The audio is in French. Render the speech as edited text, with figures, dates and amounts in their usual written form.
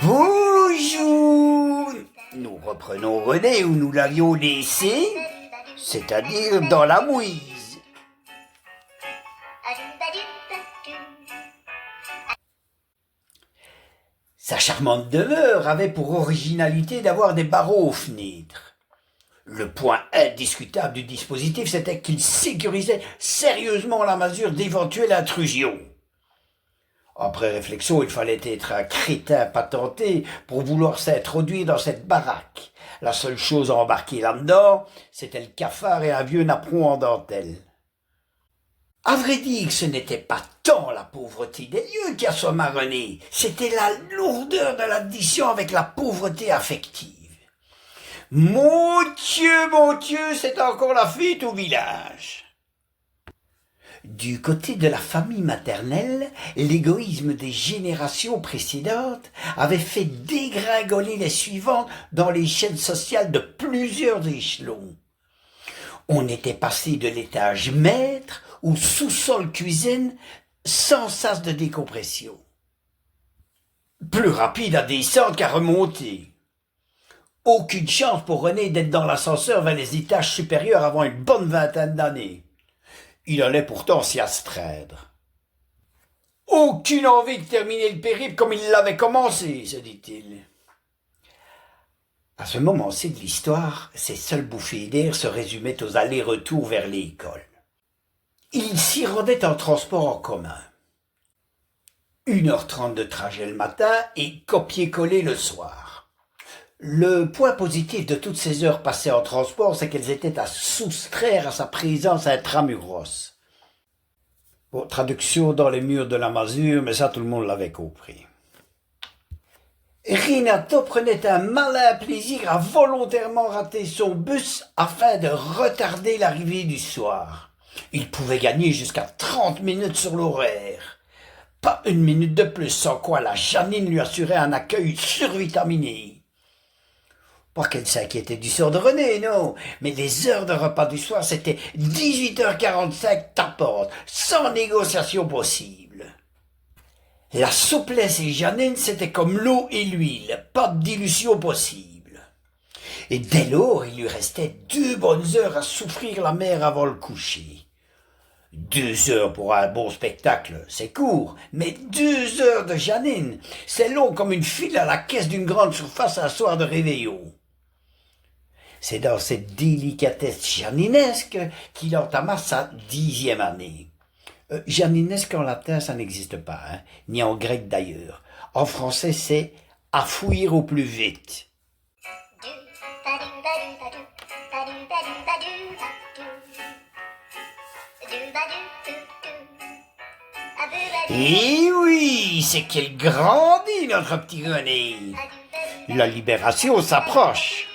Bonjour! Nous reprenons René où nous l'avions laissé, c'est-à-dire dans la mouise. Sa charmante demeure avait pour originalité d'avoir des barreaux aux fenêtres. Le point indiscutable du dispositif, c'était qu'il sécurisait sérieusement la masure d'éventuelles intrusions. Après réflexion, il fallait être un crétin patenté pour vouloir s'introduire dans cette baraque. La seule chose à embarquer là-dedans, c'était le cafard et un vieux napperon en dentelle. À vrai dire, ce n'était pas tant la pauvreté des lieux qui assomma René, c'était la lourdeur de l'addition avec la pauvreté affective. Mon Dieu, c'est encore la fête au village. Du côté de la famille maternelle, l'égoïsme des générations précédentes avait fait dégringoler les suivantes dans les chaînes sociales de plusieurs échelons. On était passé de l'étage maître au sous-sol cuisine sans sas de décompression. Plus rapide à descendre qu'à remonter. Aucune chance pour René d'être dans l'ascenseur vers les étages supérieurs avant une bonne vingtaine d'années. Il allait pourtant s'y astreindre. Aucune envie de terminer le périple comme il l'avait commencé, se dit-il. À ce moment-ci de l'histoire, ses seules bouffées d'air se résumaient aux allers-retours vers l'école. Il s'y rendait en transport en commun. 1h30 de trajet le matin et copier-coller le soir. Le point positif de toutes ces heures passées en transport, c'est qu'elles étaient à soustraire à sa présence intramuros. Bon, traduction dans les murs de la masure, mais ça tout le monde l'avait compris. Renato prenait un malin plaisir à volontairement rater son bus afin de retarder l'arrivée du soir. Il pouvait gagner jusqu'à 30 minutes sur l'horaire. Pas une minute de plus, sans quoi la Janine lui assurait un accueil survitaminé. Pas qu'elle s'inquiétait du sort de René, non, mais les heures de repas du soir, c'était 18h45 tapantes, sans négociation possible. La souplesse et Janine, c'était comme l'eau et l'huile, pas de dilution possible. Et dès lors, il lui restait 2 bonnes heures à souffrir la mer avant le coucher. 2 heures pour un bon spectacle, c'est court, mais 2 heures de Janine, c'est long comme une file à la caisse d'une grande surface un soir de réveillon. C'est dans cette délicatesse janinesque qu'il entama sa 10e année. Janinesque en latin, ça n'existe pas, hein, ni en grec d'ailleurs. En français, c'est « à fouiller au plus vite ». Et oui, c'est qu'il grandit, notre petit René. La libération s'approche.